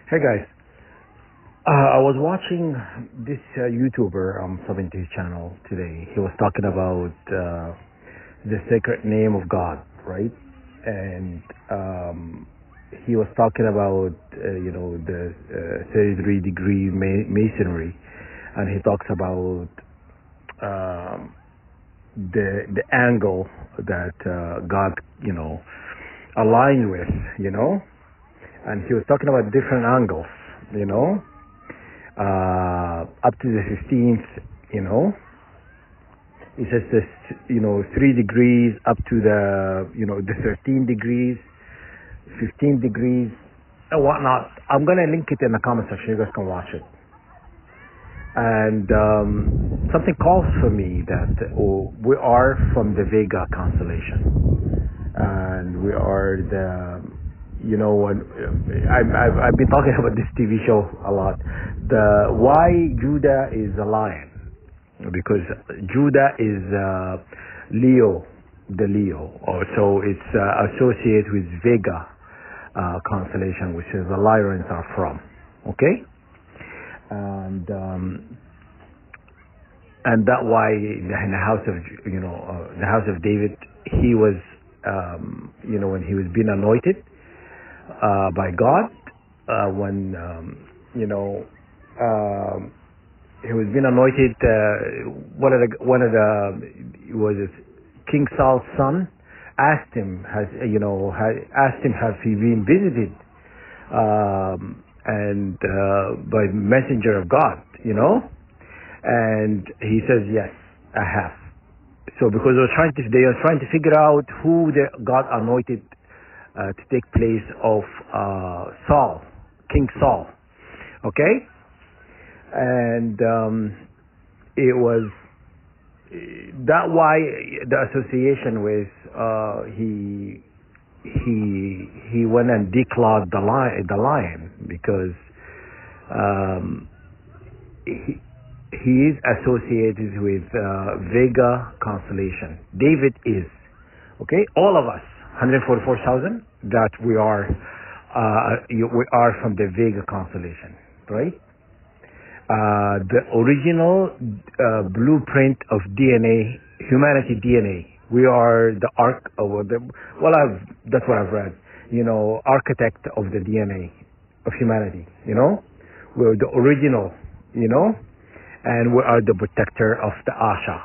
Hey guys, I was watching this YouTuber subbing to his channel today. He was talking about the sacred name of God, right? And he was talking about the 33 degree masonry, and he talks about the angle that God aligned with, and he was talking about different angles, up to the 15th, he says this, 3 degrees up to the 13 degrees, 15 degrees, and whatnot. I'm going to link it in the comment section. You guys can watch it. And something calls for me that we are from the Vega Constellation, and we are when I've been talking about this TV show a lot. Why Judah is a lion, because Judah is Leo, so it's associated with Vega constellation, which is the lions are from. Okay. And that why in the house of the house of David, he was when he was being anointed by God, when he was being anointed, one of the was it King Saul's son asked him has he been visited and by messenger of God, and he says, yes, I have. So because they were trying to figure out who God anointed to take place of Saul, King Saul, okay, and it was that why the association with he went and declawed the lion, because he is associated with Vega constellation. David is, okay, all of us, 144,000, that we are from the Vega constellation, right? The original blueprint of DNA, humanity DNA. We are the that's what I've read, architect of the DNA of humanity, we're the original, and we are the protector of the Asha,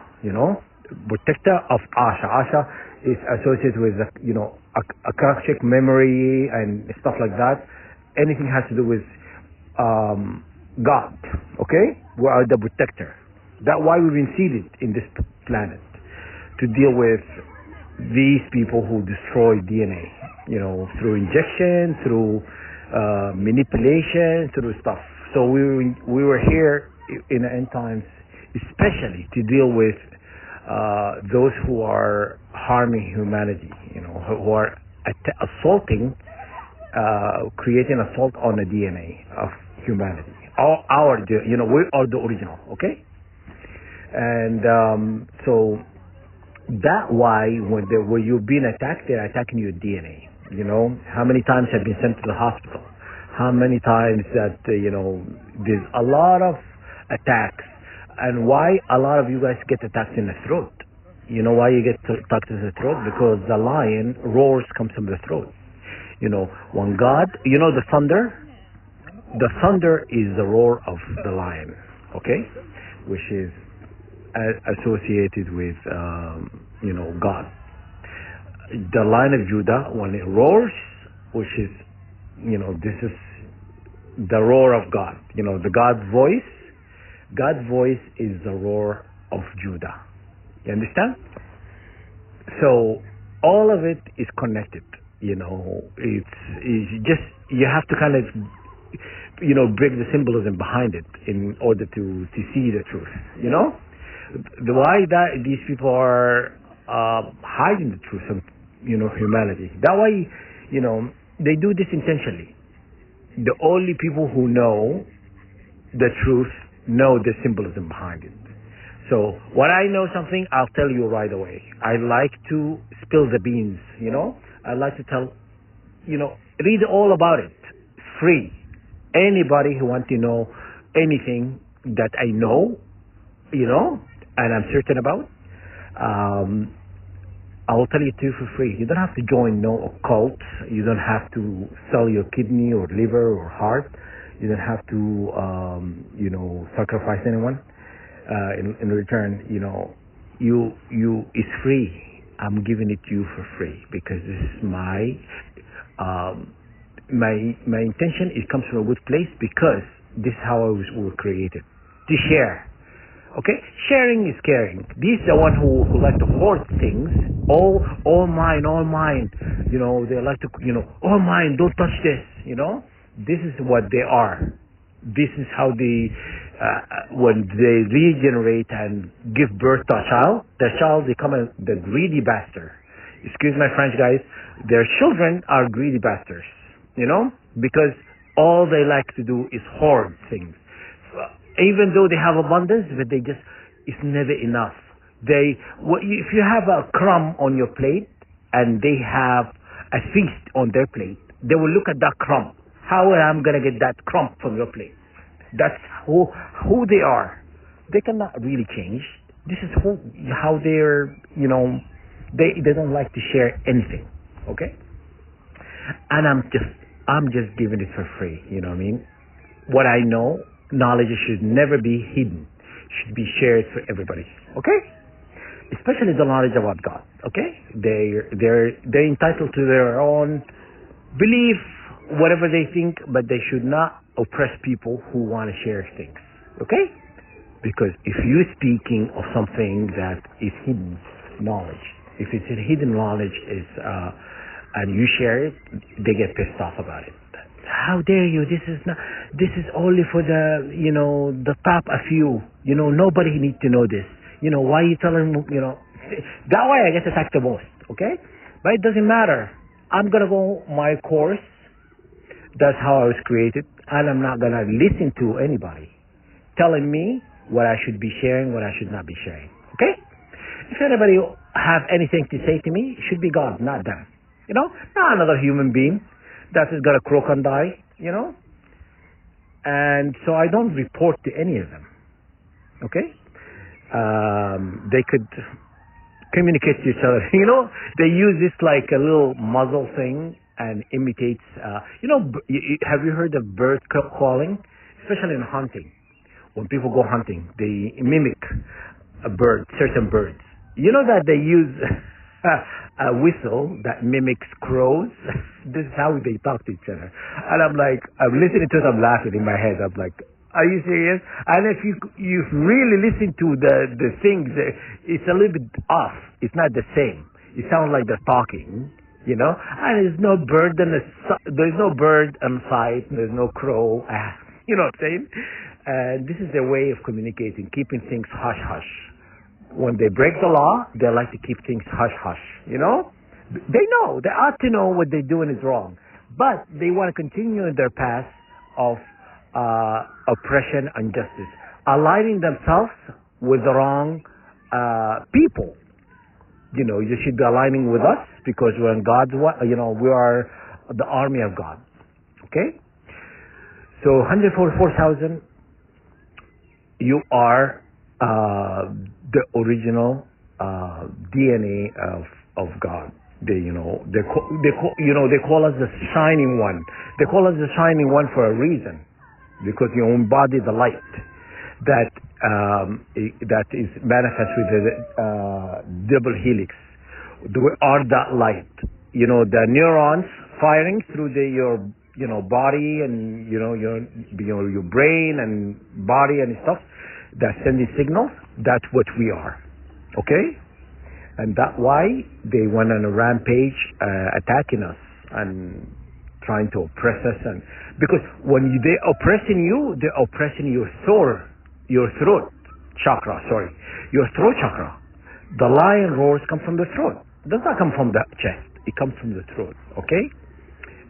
protector of Asha. Asha is associated with, Akashic memory and stuff like that. Anything has to do with God, okay? We are the protector. That's why we've been seated in this planet, to deal with these people who destroy DNA, through injection, through manipulation, through stuff. So we were here in the end times, especially to deal with those who are harming humanity, who are assaulting, creating assault on the DNA of humanity. We are the original, okay? And so that why when you're being attacked, they're attacking your DNA. How many times have been sent to the hospital? How many times that there's a lot of attacks, and why a lot of you guys get attacked in the throat? You know why you get attacked in the throat? Because the lion roars comes from the throat. When God, the thunder is the roar of the lion, okay, which is associated with God. The Lion of Judah, when it roars, which is this is the roar of God, the God's voice is the roar of Judah. You understand? So all of it is connected. It's just, you have to kind of break the symbolism behind it in order to see the truth. Why that these people are hiding the truth of humanity. That why they do this intentionally. The only people who know the truth know the symbolism behind it. So when I know something, I'll tell you right away. I like to spill the beans. I like to tell, read all about it. It's free. Anybody who wants to know anything that I know, and I'm certain about, um, I will tell you too for free. You don't have to join no occult. You don't have to sell your kidney or liver or heart. You don't have to, sacrifice anyone. In return, it's free. I'm giving it to you for free because this is um, my intention. It comes from a good place because this is how we were created to share. Okay, sharing is caring. These are the one who like to hoard things. All mine, all mine. They like to, all mine. Don't touch this. This is what they are. This is how they, when they regenerate and give birth to a child, the child become the greedy bastard. Excuse my French, guys. Their children are greedy bastards. Because all they like to do is hoard things. Even though they have abundance, but it's never enough. If you have a crumb on your plate and they have a feast on their plate, they will look at that crumb. How am I going to get that crumb from your plate? That's who they are. They cannot really change. This is how they're, they don't like to share anything. Okay? And I'm just giving it for free. You know what I mean? What I know, knowledge should never be hidden. Should be shared for everybody. Okay? Especially the knowledge about God. Okay? They're entitled to their own belief, whatever they think, but they should not oppress people who want to share things. Okay? Because if you're speaking of something that is hidden knowledge, if it's a hidden knowledge and you share it, they get pissed off about it. How dare you? This is only for the top a few. Nobody needs to know this. Why are you telling that way I get attacked the most, okay? But it doesn't matter. I'm gonna go my course. That's how I was created, and I'm not gonna listen to anybody telling me what I should be sharing, what I should not be sharing. Okay? If anybody have anything to say to me, it should be God, not them. Not another human being that is gonna croak and die. And so I don't report to any of them. Okay? They could communicate to each other. They use this like a little muzzle thing and imitates. Have you heard of bird calling? Especially in hunting. When people go hunting, they mimic certain birds. You know that they use a whistle that mimics crows? This is how they talk to each other. And I'm listening to it, I'm laughing in my head. I'm like, are you serious? And if you really listen to the things, it's a little bit off. It's not the same. It sounds like they're talking, and there's no bird there's no bird on sight, there's no crow. You know what I'm saying? And this is their way of communicating, keeping things hush hush. When they break the law, they like to keep things hush hush. They know, they ought to know what they're doing is wrong, but they want to continue in their path of oppression and justice, aligning themselves with the wrong people. You should be aligning with us because we're in God's way. We are the army of God. Okay? So 144,000, you are the original DNA of God. They call us the shining one. They call us the shining one for a reason, because you embody the light that is manifest with the double helix. We are that light. The neurons firing through your body and your brain and body and stuff that sending signals. That's what we are. Okay? And that's why they went on a rampage attacking us and trying to oppress us. And because when they're oppressing you, they're oppressing your throat chakra. Your throat chakra. The lion roars come from the throat. It does not come from the chest. It comes from the throat. Okay?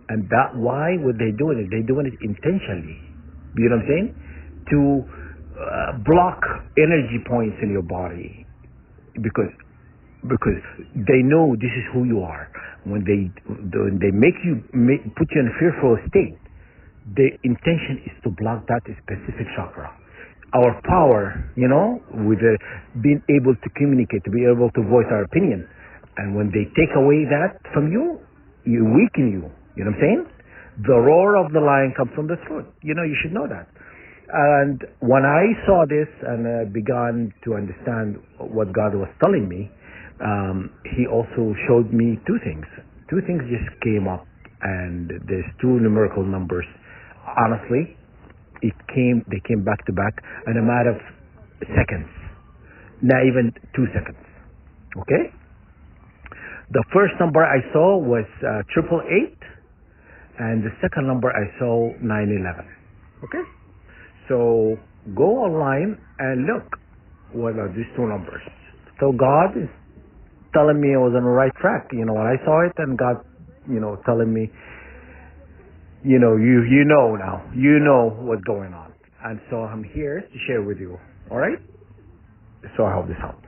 And that's why what they're doing it intentionally. You know what I'm saying? To block energy points in your body, because they know this is who you are. When they put you in a fearful state, the intention is to block that specific chakra. Our power, with being able to communicate, to be able to voice our opinion. And when they take away that from you, you weaken you. You know what I'm saying? The roar of the lion comes from the throat. You should know that. And when I saw this and began to understand what God was telling me, He also showed me two things. Two things just came up, and there's two numerical numbers. Honestly, they came back to back in a matter of seconds, not even 2 seconds. Okay? The first number I saw was 888, and the second number I saw 911. Okay? So go online and look what are these two numbers. So God is telling me I was on the right track. When I saw it, and God, telling me, you know now, what's going on. And so I'm here to share with you. All right? So I hope this helps.